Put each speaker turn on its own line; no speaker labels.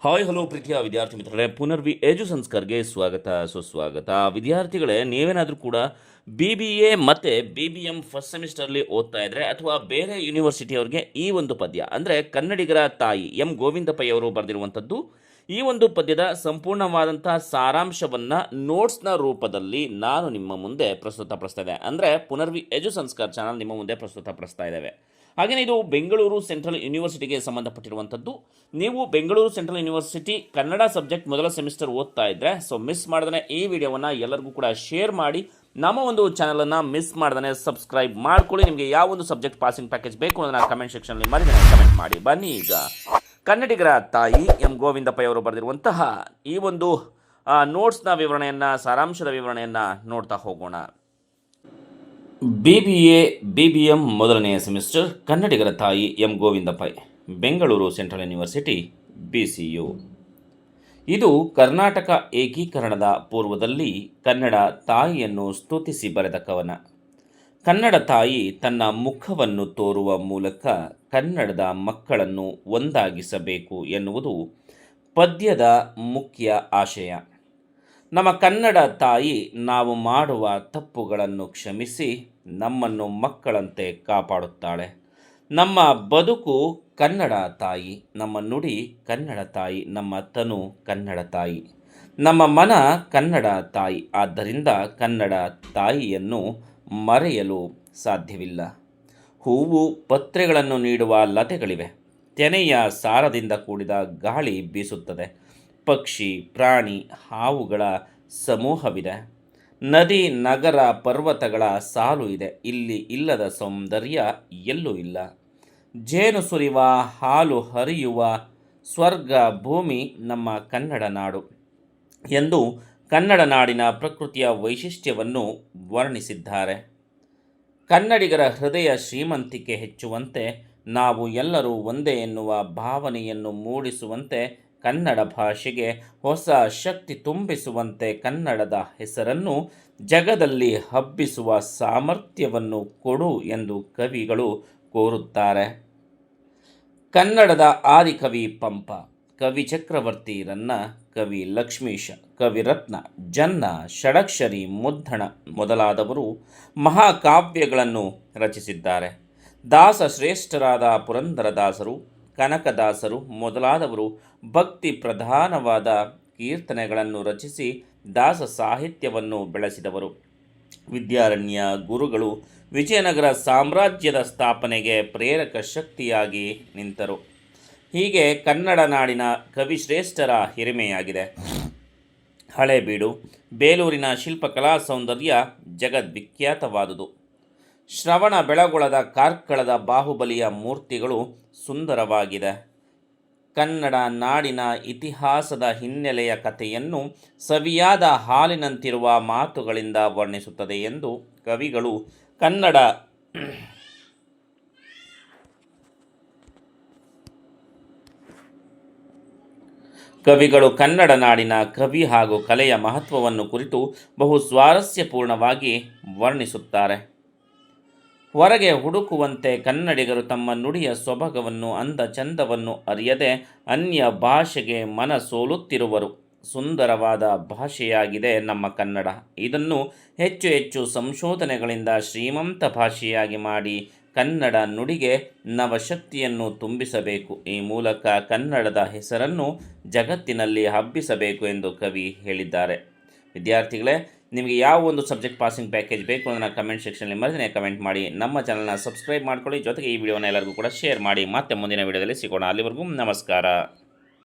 Hi hello ಪ್ರೀತಿಯ ವಿದ್ಯಾರ್ಥಿ ಮಿತ್ರಗಳೇ, ಪುನರ್ವಿ ಎಜು ಸಂಸ್ಕಾರ್ಗೆ ಸ್ವಾಗತ ಸುಸ್ವಾಗತ. ವಿದ್ಯಾರ್ಥಿಗಳೇ, ನೀವೇನಾದರೂ ಕೂಡ BBA ಮತ್ತು BBM ಫಸ್ಟ್ ಸೆಮಿಸ್ಟರ್ಲಿ ಓದ್ತಾ ಇದ್ದರೆ ಅಥವಾ ಬೇರೆ ಯೂನಿವರ್ಸಿಟಿಯವ್ರಿಗೆ ಈ ಒಂದು ಪದ್ಯ ಅಂದರೆ ಕನ್ನಡಿಗರ ತಾಯಿ ಗೋವಿಂದ ಪೈ ಅವರು ಬರೆದಿರುವಂಥದ್ದು, ಈ ಒಂದು ಪದ್ಯದ ಸಂಪೂರ್ಣವಾದಂಥ ಸಾರಾಂಶವನ್ನು ನೋಟ್ಸ್ನ ರೂಪದಲ್ಲಿ ನಾನು ನಿಮ್ಮ ಮುಂದೆ ಪ್ರಸ್ತುತಪಡಿಸ್ತಾ ಇದ್ದೆ. ಅಂದರೆ ಪುನರ್ವಿ ಎಜು ಸಂಸ್ಕಾರ್ ಚಾನಲ್ ನಿಮ್ಮ ಮುಂದೆ ಪ್ರಸ್ತುತಪಡಿಸ್ತಾ ಇದ್ದೇವೆ. ಹಾಗೆಯೇ ಇದು ಬೆಂಗಳೂರು ಸೆಂಟ್ರಲ್ ಯೂನಿವರ್ಸಿಟಿಗೆ ಸಂಬಂಧಪಟ್ಟಿರುವಂಥದ್ದು. ನೀವು Bengaluru central university Kannada subject ಮೊದಲ ಸೆಮಿಸ್ಟರ್ ಓದ್ತಾ ಇದ್ದರೆ ಮಿಸ್ ಮಾಡ್ದೇ ಈ ವಿಡಿಯೋವನ್ನು ಎಲ್ಲರಿಗೂ ಕೂಡ ಶೇರ್ ಮಾಡಿ, ನಮ್ಮ ಒಂದು ಚಾನಲನ್ನು ಮಿಸ್ ಮಾಡ್ದೇ ಸಬ್ಸ್ಕ್ರೈಬ್ ಮಾಡ್ಕೊಳ್ಳಿ. ನಿಮಗೆ ಯಾವ ಒಂದು ಸಬ್ಜೆಕ್ಟ್ ಪಾಸಿಂಗ್ ಪ್ಯಾಕೇಜ್ ಬೇಕು ಅನ್ನೋದನ್ನ ಕಮೆಂಟ್ ಸೆಕ್ಷನಲ್ಲಿ ಮರಿದೇ ಕಮೆಂಟ್ ಮಾಡಿ. ಬನ್ನಿ ಈಗ ಕನ್ನಡಿಗರ ತಾಯಿ ಗೋವಿಂದ ಪೈ ಅವರು ಬರೆದಿರುವಂತಹ ಈ ಒಂದು ನೋಟ್ಸ್ನ ವಿವರಣೆಯನ್ನು, ಸಾರಾಂಶದ ವಿವರಣೆಯನ್ನು ನೋಡ್ತಾ ಹೋಗೋಣ. BBA BBM ಮೊದಲನೆಯ ಸೆಮಿಸ್ಟರ್ ಕನ್ನಡಿಗರ ತಾಯಿ Govinda Pai, Bengaluru central university BCU. ಇದು ಕರ್ನಾಟಕ ಏಕೀಕರಣದ ಪೂರ್ವದಲ್ಲಿ ಕನ್ನಡ ತಾಯಿಯನ್ನು ಸ್ತುತಿಸಿ ಬರೆದ ಕವನ. ಕನ್ನಡ ತಾಯಿ ತನ್ನ ಮುಖವನ್ನು ತೋರುವ ಮೂಲಕ ಕನ್ನಡದ ಮಕ್ಕಳನ್ನು ಒಂದಾಗಿಸಬೇಕು ಎನ್ನುವುದು ಪದ್ಯದ ಮುಖ್ಯ ಆಶಯ. ನಮ್ಮ ಕನ್ನಡ ತಾಯಿ ನಾವು ಮಾಡುವ ತಪ್ಪುಗಳನ್ನು ಕ್ಷಮಿಸಿ ನಮ್ಮನ್ನು ಮಕ್ಕಳಂತೆ ಕಾಪಾಡುತ್ತಾಳೆ. ನಮ್ಮ ಬದುಕು ಕನ್ನಡ ತಾಯಿ, ನಮ್ಮ ನುಡಿ ಕನ್ನಡ ತಾಯಿ, ನಮ್ಮ ತನು ಕನ್ನಡ ತಾಯಿ, ನಮ್ಮ ಮನ ಕನ್ನಡ ತಾಯಿ. ಆದ್ದರಿಂದ ಕನ್ನಡ ತಾಯಿಯನ್ನು ಮರೆಯಲು ಸಾಧ್ಯವಿಲ್ಲ. ಹೂವು ಪತ್ರೆಗಳನ್ನು ನೀಡುವ ಲತೆಗಳಿವೆ. ತೆನೆಯ ಸಾರದಿಂದ ಕೂಡಿದ ಗಾಳಿ ಬೀಸುತ್ತದೆ. ಪಕ್ಷಿ, ಪ್ರಾಣಿ, ಹಾವುಗಳ ಸಮೂಹವಿದೆ. ನದಿ, ನಗರ, ಪರ್ವತಗಳ ಸಾಲು ಇದೆ. ಇಲ್ಲಿ ಇಲ್ಲದ ಸೌಂದರ್ಯ ಎಲ್ಲೂ ಇಲ್ಲ. ಜೇನು ಸುರಿಯುವ, ಹಾಲು ಹರಿಯುವ ಸ್ವರ್ಗ ಭೂಮಿ ನಮ್ಮ ಕನ್ನಡ ನಾಡು ಎಂದು ಕನ್ನಡ ನಾಡಿನ ಪ್ರಕೃತಿಯ ವೈಶಿಷ್ಟ್ಯವನ್ನು ವರ್ಣಿಸಿದ್ದಾರೆ. ಕನ್ನಡಿಗರ ಹೃದಯ ಶ್ರೀಮಂತಿಕೆ ಹೆಚ್ಚುವಂತೆ, ನಾವು ಎಲ್ಲರೂ ಒಂದೇ ಎನ್ನುವ ಭಾವನೆಯನ್ನು ಮೂಡಿಸುವಂತೆ, ಕನ್ನಡ ಭಾಷೆಗೆ ಹೊಸ ಶಕ್ತಿ ತುಂಬಿಸುವಂತೆ, ಕನ್ನಡದ ಹೆಸರನ್ನು ಜಗದಲ್ಲಿ ಹಬ್ಬಿಸುವ ಸಾಮರ್ಥ್ಯವನ್ನು ಕೊಡು ಎಂದು ಕವಿಗಳು ಕೋರುತ್ತಾರೆ. ಕನ್ನಡದ ಆದಿಕವಿ ಪಂಪ, ಕವಿ ಚಕ್ರವರ್ತಿ ರನ್ನ, ಕವಿ ಲಕ್ಷ್ಮೀಶ, ಕವಿರತ್ನ, ಜನ್ನ, ಷಡಕ್ಷರಿ, ಮುದ್ದಣ ಮೊದಲಾದವರು ಮಹಾಕಾವ್ಯಗಳನ್ನು ರಚಿಸಿದ್ದಾರೆ. ದಾಸ ಶ್ರೇಷ್ಠರಾದ ಪುರಂದರದಾಸರು, ಕನಕದಾಸರು ಮೊದಲಾದವರು ಭಕ್ತಿ ಪ್ರಧಾನವಾದ ಕೀರ್ತನೆಗಳನ್ನು ರಚಿಸಿ ದಾಸ ಸಾಹಿತ್ಯವನ್ನು ಬೆಳೆಸಿದವರು. ವಿದ್ಯಾರಣ್ಯ ಗುರುಗಳು ವಿಜಯನಗರ ಸಾಮ್ರಾಜ್ಯದ ಸ್ಥಾಪನೆಗೆ ಪ್ರೇರಕ ಶಕ್ತಿಯಾಗಿ ನಿಂತರು. ಹೀಗೆ ಕನ್ನಡ ನಾಡಿನ ಕವಿಶ್ರೇಷ್ಠರ ಹಿರಿಮೆಯಾಗಿದೆ. ಹಳೇಬೀಡು, ಬೇಲೂರಿನ ಶಿಲ್ಪಕಲಾ ಸೌಂದರ್ಯ ಜಗದ್ವಿಖ್ಯಾತವಾದುದು. ಶ್ರವಣ ಬೆಳಗೊಳದ ಕಾರ್ಕಳದ ಬಾಹುಬಲಿಯ ಮೂರ್ತಿಗಳು ಸುಂದರವಾಗಿದೆ. ಕನ್ನಡ ನಾಡಿನ ಇತಿಹಾಸದ ಹಿನ್ನೆಲೆಯ ಕಥೆಯನ್ನು ಸವಿಯಾದ ಹಾಲಿನಂತಿರುವ ಮಾತುಗಳಿಂದ ವರ್ಣಿಸುತ್ತದೆ ಎಂದು ಕವಿಗಳು ಕನ್ನಡ ನಾಡಿನ ಕವಿ ಹಾಗೂ ಕಲೆಯ ಮಹತ್ವವನ್ನು ಕುರಿತು ಬಹು ಸ್ವಾರಸ್ಯಪೂರ್ಣವಾಗಿ ವರ್ಣಿಸುತ್ತಾರೆ. ಹೊರಗೆ ಹುಡುಕುವಂತೆ ಕನ್ನಡಿಗರು ತಮ್ಮ ನುಡಿಯ ಸೊಬಗವನ್ನು, ಅಂದ ಚಂದವನ್ನು ಅರಿಯದೆ ಅನ್ಯ ಭಾಷೆಗೆ ಮನ ಸೋಲುತ್ತಿರುವರು. ಸುಂದರವಾದ ಭಾಷೆಯಾಗಿದೆ ನಮ್ಮ ಕನ್ನಡ. ಇದನ್ನು ಹೆಚ್ಚು ಹೆಚ್ಚು ಸಂಶೋಧನೆಗಳಿಂದ ಶ್ರೀಮಂತ ಭಾಷೆಯಾಗಿ ಮಾಡಿ ಕನ್ನಡ ನುಡಿಗೆ ನವಶಕ್ತಿಯನ್ನು ತುಂಬಿಸಬೇಕು. ಈ ಮೂಲಕ ಕನ್ನಡದ ಹೆಸರನ್ನು ಜಗತ್ತಿನಲ್ಲಿ ಹಬ್ಬಿಸಬೇಕು ಎಂದು ಕವಿ ಹೇಳಿದ್ದಾರೆ. ವಿದ್ಯಾರ್ಥಿಗಳೇ, ನಿಮಗೆ ಯಾವ ಒಂದು ಸಬ್ಜೆಕ್ಟ್ ಪಾಸಿಂಗ್ ಪ್ಯಾಕೇಜ್ ಬೇಕು ಅನ್ನೋದನ್ನು ಕಮೆಂಟ್ ಸೆಕ್ಷನಲ್ಲಿ ಮರೆದೇ ಕಮೆಂಟ್ ಮಾಡಿ. ನಮ್ಮ ಚಾನಲ್ನ ಸಬ್ಸ್ಕ್ರೈಬ್ ಮಾಡ್ಕೊಳ್ಳಿ. ಜೊತೆಗೆ ಈ ವಿಡಿಯೋನ ಎಲ್ಲರಿಗೂ ಕೂಡ ಶೇರ್ ಮಾಡಿ. ಮತ್ತೆ ಮುಂದಿನ ವಿಡಿಯೋದಲ್ಲಿ ಸಿಗೋಣ. ಅಲ್ಲಿವರೆಗೂ ನಮಸ್ಕಾರ.